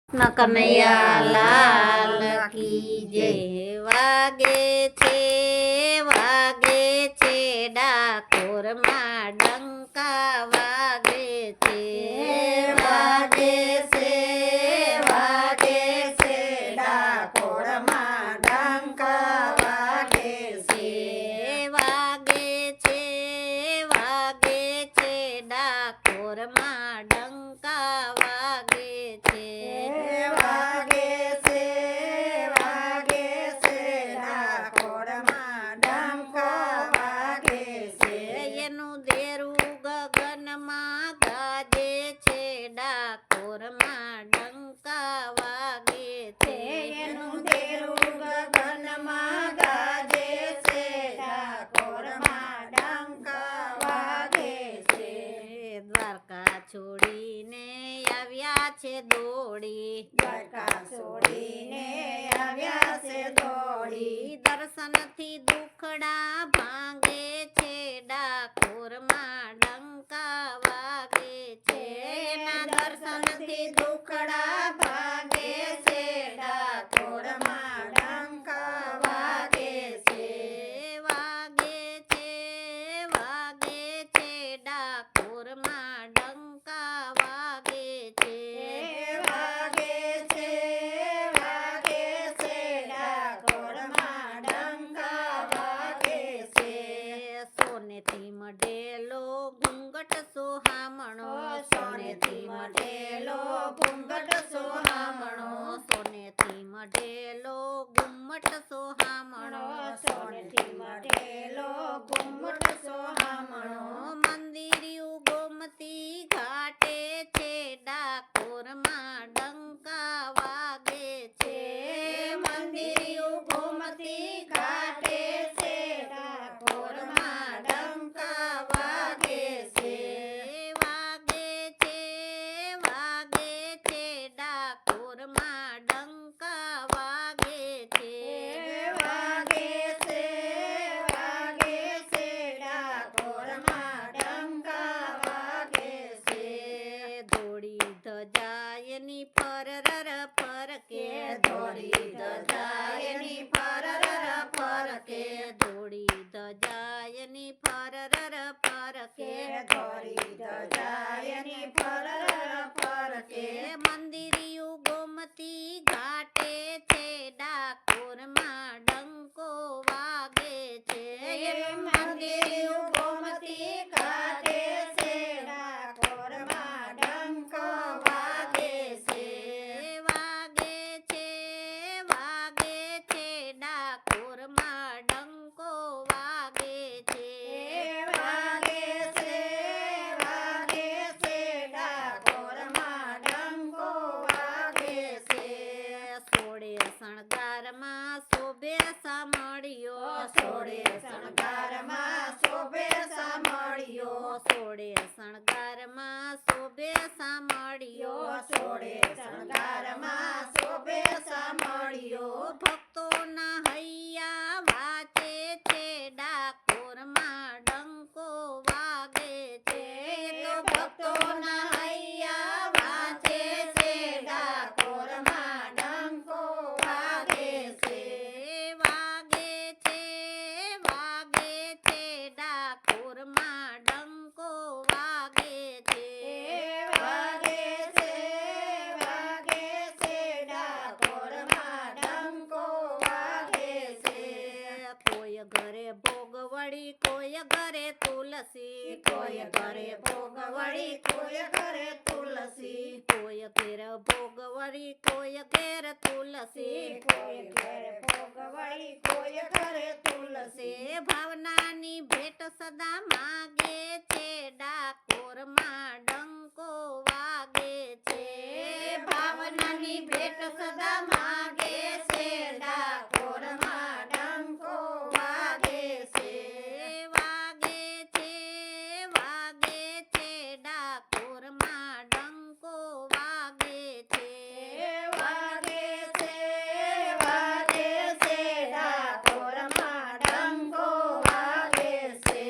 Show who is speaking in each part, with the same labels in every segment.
Speaker 1: કનૈયા લાલ કી જય. વાગે છે ડાકોરમાં ડંકા વાગે છે.
Speaker 2: વાગે છે ડાકોરમાં ડંકા વાગે છે.
Speaker 1: વાગે છે ડાકોરમાં ડંકા વાગે છે.
Speaker 2: વાગે છે ડાકોરમાં ડંકા વાગે છે.
Speaker 1: એનું દેરું ગગનમાં ગાજે છે ડાકોરમાં ડંકા વાગે છે.
Speaker 2: એનું દેરું ગગનમાં ગાજે છે ડાકોરમાં ડંકા વાગે છે.
Speaker 1: દ્વારકા છોડીને આવ્યા છે દોડી.
Speaker 2: દ્વારકા છોડીને આવ્યા છે દોડી.
Speaker 1: દર્શનથી દુખડા ભાંગે છે ડાકોરમાં ડંકા વાગે છે. એના
Speaker 2: દર્શનથી દુખડા ભાગે છે ડાકોરમાં ડંકા વાગે છે.
Speaker 1: વાગે છે ડાકોરમાં ડંકા વાગે છે.
Speaker 2: વાગે છે ડાકોરમાં ડંકા વાગે છે.
Speaker 1: સોનેથી મઢેલો ઘૂંઘટ સોહામણો.
Speaker 2: સોનેથી મઢેલો ઘૂંઘટ સોહામણો.
Speaker 1: સોનેથી મઢેલો ઘૂમટ સોહામણો.
Speaker 2: સોનેથી મઢેલો ઘૂમટ સોહામણો.
Speaker 1: મંદિરિયું ગોમતી ઘાટે છે ડાકોરમાં ડંકા વાગે છે.
Speaker 2: મંદિરિયું ગોમતી ઘાટે છે ડાકોરમાં ડંકા વાગે છે.
Speaker 1: વાગે છે ડાકોરમાં ડંકા વાગે છે.
Speaker 2: વાગે છે ડાકોરમાં ડંકા વાગે છે.
Speaker 1: દોડી ધજાયની ફરર ફરકે.
Speaker 2: દોડી ધજાયની ફરર ફરકે.
Speaker 1: દોડી ધજાયની ફરર ફરકે.
Speaker 2: દોડી ધજાયની ફરર ફરકે.
Speaker 1: મંદિરિયું ગોમતી ઘાટે છે ડાકોરમાં ડંકો વાગે છે.
Speaker 2: મંદિરિયું ગોમતી ઘાટે છે ડાકોરમાં ડંકો વાગે છે.
Speaker 1: વાગે છે ડાકોરમાં ડંકો વાગે છે.
Speaker 2: વાગે છે ડાકોરમાં ડંકો વાગે છે.
Speaker 1: સોળે શણગારમાં શોભે સામળિયો.
Speaker 2: સોળે શણગારમાં શોભે સામળિયો.
Speaker 1: સોળે શણગારમાં શોભે સામળિયો.
Speaker 2: સોળે શણગારમાં શોભે સામળિયો.
Speaker 1: ભક્તોના હૈયા વાંચે છે ડાકોરમાં ડંકો વાગે છે. તો
Speaker 2: ભક્તોના હૈયા વાંચે છે ડાકોરમાં ડંકો વાગે છે.
Speaker 1: વાગે છે ડાકોરમાં ડંકો વાગે છે.
Speaker 2: વાગે છે ડાકોરમાં ડંકો વાગે છે.
Speaker 1: કોઈ ઘરે ભોગવળી કોઈ ઘરે તુલસી.
Speaker 2: કોઈ ઘરે ભોગવળી કોઈ ઘરે તુલસી.
Speaker 1: કોઈ ઘેર ભોગવળી કોઈ ઘેર તુલસી.
Speaker 2: કોઈ ઘરે ભોગવળી કોઈ ઘરે તુલસી.
Speaker 1: ભાવનાની ભેટ સદા માગે છે ડાકોરમાં ડંકો વાગે છે.
Speaker 2: ભાવનાની ભેટ સદા માગે છે ડાકોરમાં ડંકો વાગે છે.
Speaker 1: વાગે છે ડાકોરમાં ડંકો વાગે છે.
Speaker 2: વાગે છે ડાકોરમાં ડંકો વાગે છે.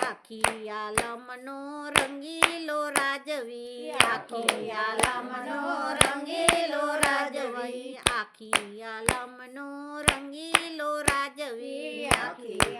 Speaker 1: આખી આલમનો રંગીલો રાજવી.
Speaker 2: આખી આલમનો
Speaker 1: આખી આલમનો રંગીલો રાજવી
Speaker 2: આખી